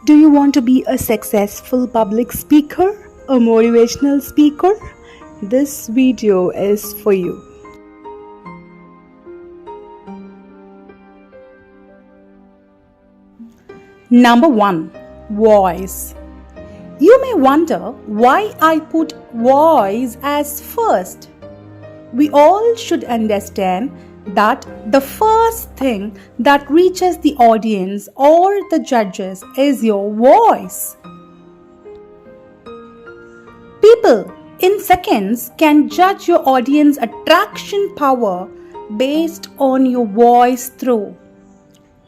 Do you want to be a successful public speaker, a motivational speaker? This video is for you. Number 1. Voice. You may wonder why I put voice as first. We all should understand that the first thing that reaches the audience or the judges is your voice. People in seconds can judge your audience attraction power based on your voice throw.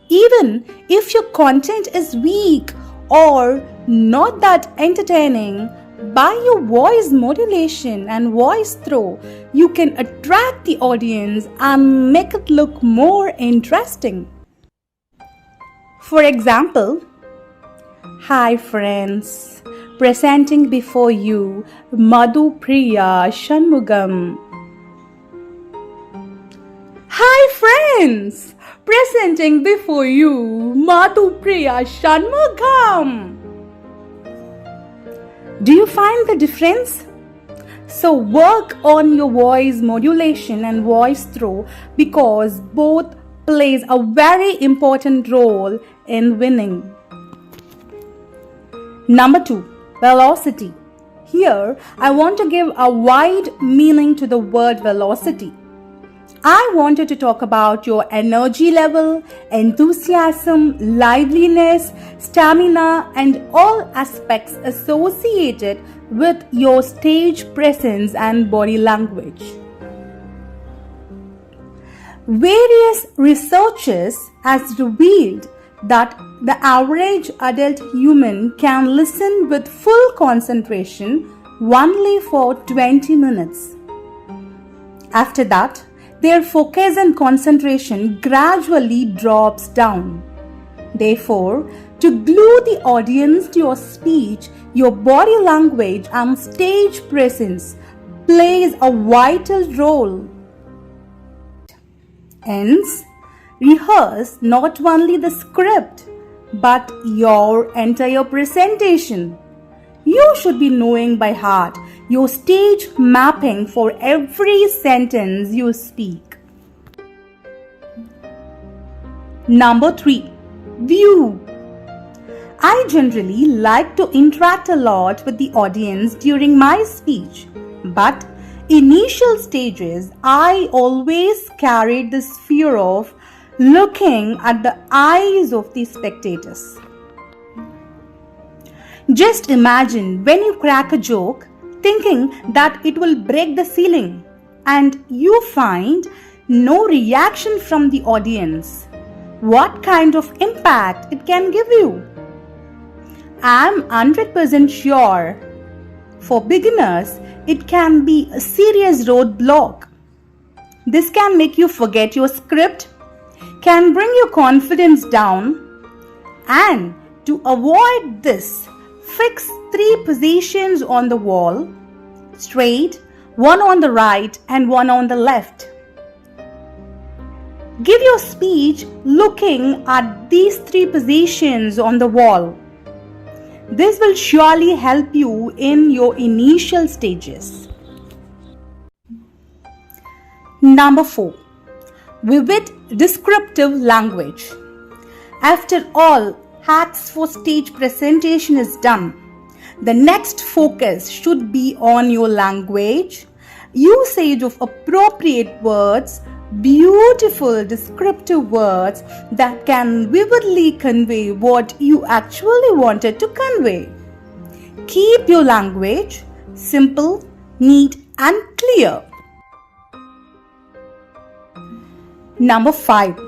Even if your content is weak or not that entertaining, by your voice modulation and voice throw, you can attract the audience and make it look more interesting. For example, hi friends, presenting before you Madhu Priya Shanmugam. Hi friends, presenting before you Madhu Priya Shanmugam. Do you find the difference? So work on your voice modulation and voice throw because both plays a very important role in winning. Number 2, velocity. Here I want to give a wide meaning to the word velocity. I wanted to talk about your energy level, enthusiasm, liveliness, stamina, and all aspects associated with your stage presence and body language. Various researches has revealed that the average adult human can listen with full concentration only for 20 minutes. After that, their focus and concentration gradually drops down. Therefore, to glue the audience to your speech, your body language and stage presence plays a vital role. Hence, rehearse not only the script but your entire presentation. You should be knowing by heart your stage mapping for every sentence you speak. Number 3. View. I generally like to interact a lot with the audience during my speech, but initial stages I always carried this fear of looking at the eyes of the spectators. Just imagine when you crack a joke thinking that it will break the ceiling and you find no reaction from the audience. What kind of impact it can give you? I am 100% sure for beginners it can be a serious roadblock. This can make you forget your script, can bring your confidence down, and to avoid this, fix 3 positions on the wall, straight, one on the right and one on the left. Give your speech looking at these 3 positions on the wall. This will surely help you in your initial stages. Number 4. Vivid descriptive language. After all, hacks for stage presentation is done. The next focus should be on your language, usage of appropriate words, beautiful descriptive words that can vividly convey what you actually wanted to convey. Keep your language simple, neat, and clear. Number 5.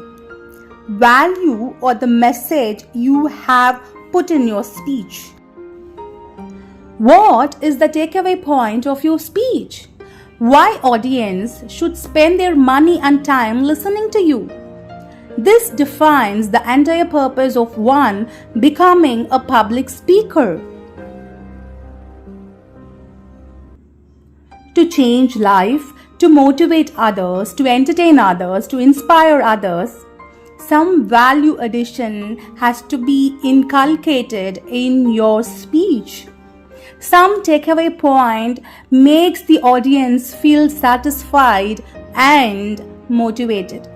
Value or the message you have put in your speech. What is the takeaway point of your speech? Why audience should spend their money and time listening to you? This defines the entire purpose of one becoming a public speaker. To change life, to motivate others, to entertain others, to inspire others, some value addition has to be inculcated in your speech. Some takeaway point makes the audience feel satisfied and motivated.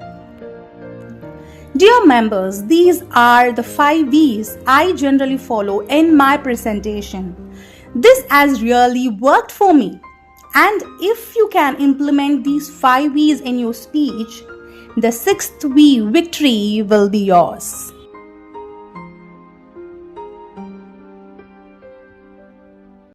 Dear members, these are the 5 V's I generally follow in my presentation. This has really worked for me. And if you can implement these 5 V's in your speech, the 6th V, victory, will be yours.